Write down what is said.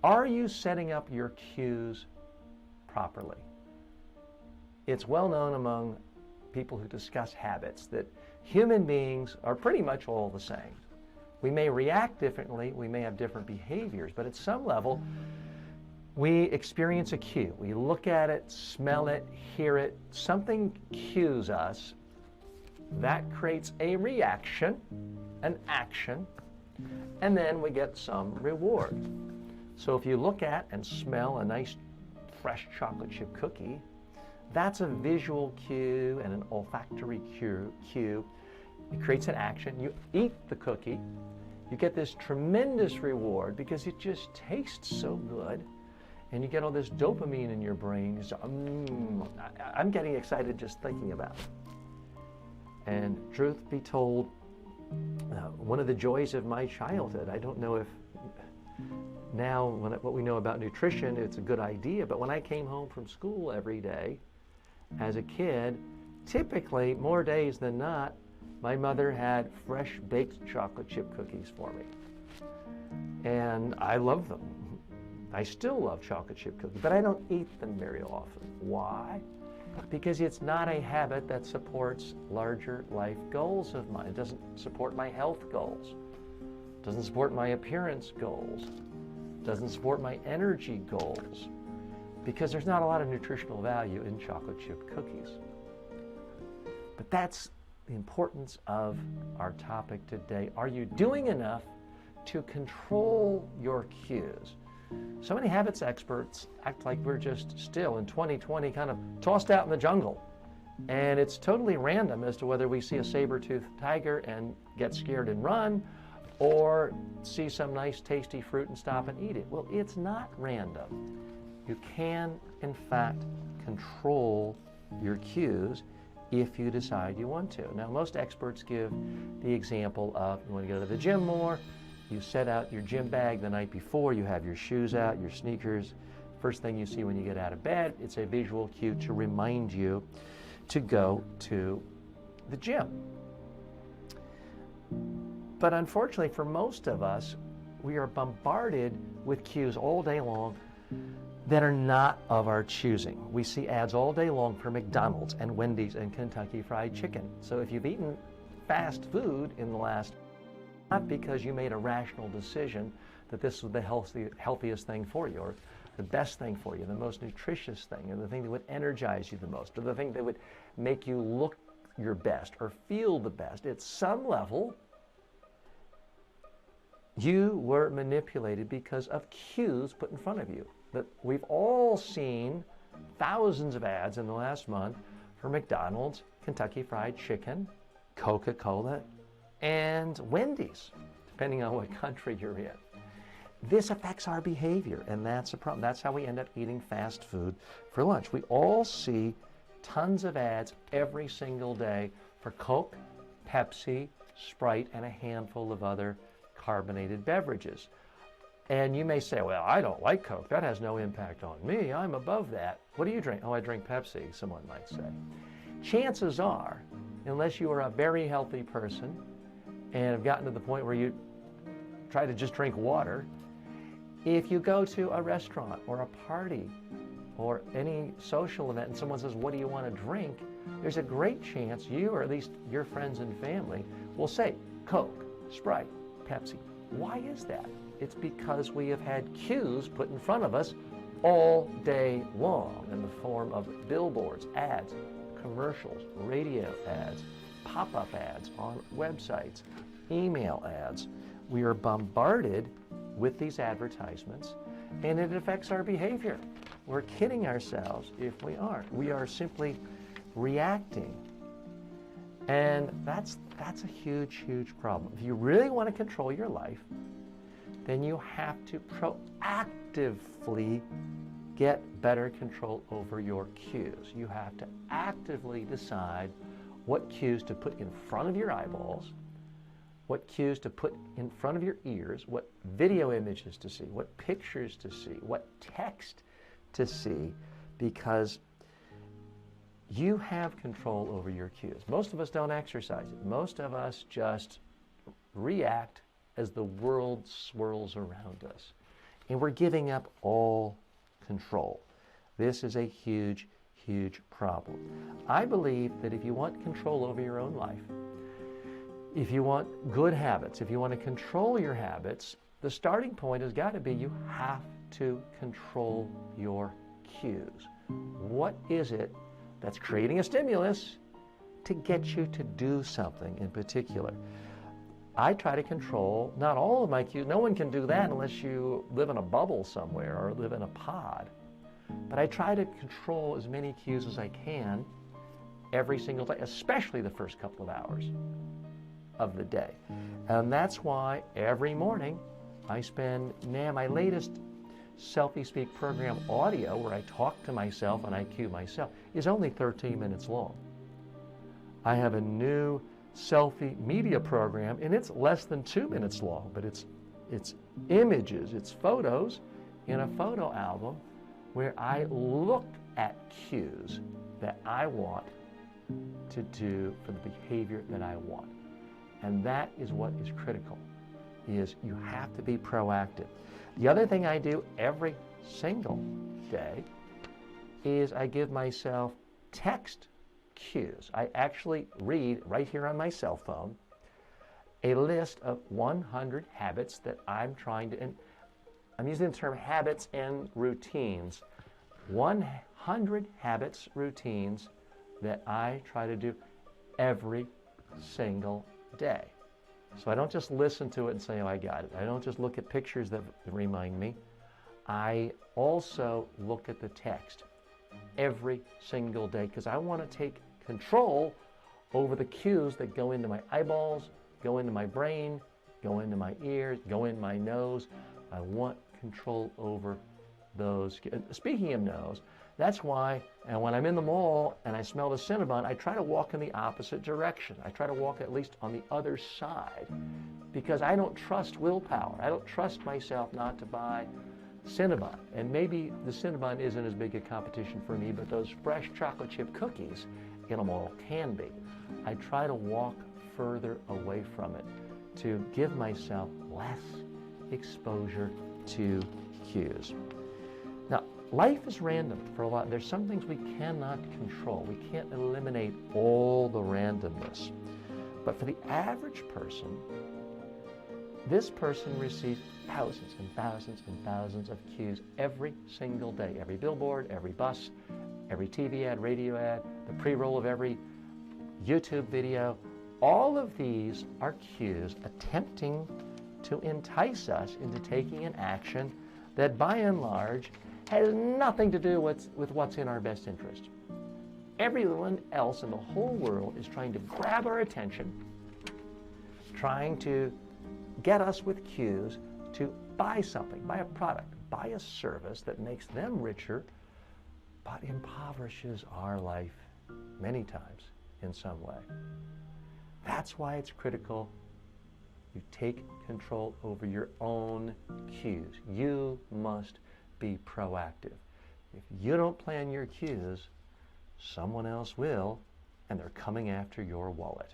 Are you setting up your cues properly? It's well known among people who discuss habits that human beings are pretty much all the same. We may react differently, we may have different behaviors, but at some level, we experience a cue. We look at it, smell it, hear it, something cues us. That creates a reaction, an action, and then we get some reward. So if you look at and smell a nice fresh chocolate chip cookie, that's a visual cue and an olfactory cue. It creates an action. You eat the cookie, you get this tremendous reward because it just tastes so good, and you get all this dopamine in your brain. So, I'm getting excited just thinking about it. And truth be told, one of the joys of my childhood, I don't know if now what we know about nutrition, it's a good idea, but when I came home from school every day as a kid, typically more days than not, my mother had fresh baked chocolate chip cookies for me. And I love them. I still love chocolate chip cookies, but I don't eat them very often. Why? Because it's not a habit that supports larger life goals of mine. It doesn't support my health goals. It doesn't support my appearance goals. It doesn't support my energy goals. Because there's not a lot of nutritional value in chocolate chip cookies. But that's the importance of our topic today. Are you doing enough to control your cues? So many habits experts act like we're just still in 2020 kind of tossed out in the jungle. And it's totally random as to whether we see a saber-toothed tiger and get scared and run, or see some nice tasty fruit and stop and eat it. Well, it's not random. You can, in fact, control your cues if you decide you want to. Now, most experts give the example of you want to go to the gym more, you set out your gym bag the night before, you have your shoes out, your sneakers. First thing you see when you get out of bed, it's a visual cue to remind you to go to the gym. But unfortunately for most of us, we are bombarded with cues all day long that are not of our choosing. We see ads all day long for McDonald's and Wendy's and Kentucky Fried Chicken. So if you've eaten fast food in the last, not because you made a rational decision that this was the healthiest thing for you, or the best thing for you, the most nutritious thing, or the thing that would energize you the most, or the thing that would make you look your best or feel the best. At some level, you were manipulated because of cues put in front of you. That we've all seen thousands of ads in the last month for McDonald's, Kentucky Fried Chicken, Coca-Cola, and Wendy's, depending on what country you're in. This affects our behavior, and that's a problem. That's how we end up eating fast food for lunch. We all see tons of ads every single day for Coke, Pepsi, Sprite, and a handful of other carbonated beverages. And you may say, well, I don't like Coke. That has no impact on me. I'm above that. What do you drink? Oh, I drink Pepsi, someone might say. Chances are, unless you are a very healthy person and have gotten to the point where you try to just drink water, if you go to a restaurant or a party or any social event and someone says, what do you want to drink? There's a great chance you, or at least your friends and family, will say Coke, Sprite, Pepsi. Why is that? It's because we have had cues put in front of us all day long in the form of billboards, ads, commercials, radio ads, pop-up ads on websites, email ads. We are bombarded with these advertisements, and it affects our behavior. We're kidding ourselves if we aren't. We are simply reacting. And that's a huge, huge problem. If you really want to control your life, then you have to proactively get better control over your cues. You have to actively decide what cues to put in front of your eyeballs, what cues to put in front of your ears, what video images to see, what pictures to see, what text to see, because you have control over your cues. Most of us don't exercise it. Most of us just react as the world swirls around us. and we're giving up all control. This is a huge, huge problem. I believe that if you want control over your own life, if you want good habits, if you want to control your habits, the starting point has got to be you have to control your cues. What is it that's creating a stimulus to get you to do something in particular? I try to control not all of my cues. No one can do that unless you live in a bubble somewhere or live in a pod. But I try to control as many cues as I can every single day, especially the first couple of hours of the day. And that's why every morning I spend, now my latest Selfie Speak program audio, where I talk to myself and I cue myself, is only 13 minutes long. I have a new selfie media program, and it's less than 2 minutes long, but it's images, it's photos in a photo album where I look at cues that I want to do for the behavior that I want. And that is what is critical, is you have to be proactive. The other thing I do every single day is I give myself text cues. I actually read right here on my cell phone a list of 100 habits that I'm trying to, and I'm using the term habits and routines, 100 habits, routines that I try to do every single day. So I don't just listen to it and say, oh, I got it. I don't just look at pictures that remind me. I also look at the text every single day because I want to take control over the cues that go into my eyeballs, go into my brain, go into my ears, go in my nose. I want control over those. Speaking of nose, that's why, and when I'm in the mall and I smell the Cinnabon, I try to walk in the opposite direction. I try to walk at least on the other side because I don't trust willpower. I don't trust myself not to buy Cinnabon. And maybe the Cinnabon isn't as big a competition for me, but those fresh chocolate chip cookies in a mall can be. I try to walk further away from it to give myself less exposure to cues. Now, life is random for a lot. There's some things we cannot control. We can't eliminate all the randomness. But for the average person, this person receives thousands and thousands and thousands of cues every single day. Every billboard, every bus, every TV ad, radio ad, the pre-roll of every YouTube video. All of these are cues attempting to entice us into taking an action that by and large has nothing to do with what's in our best interest. Everyone else in the whole world is trying to grab our attention, trying to get us with cues to buy something, buy a product, buy a service that makes them richer, but impoverishes our life many times in some way. That's why it's critical you take control over your own cues. You must be proactive. If you don't plan your cues, someone else will, and they're coming after your wallet.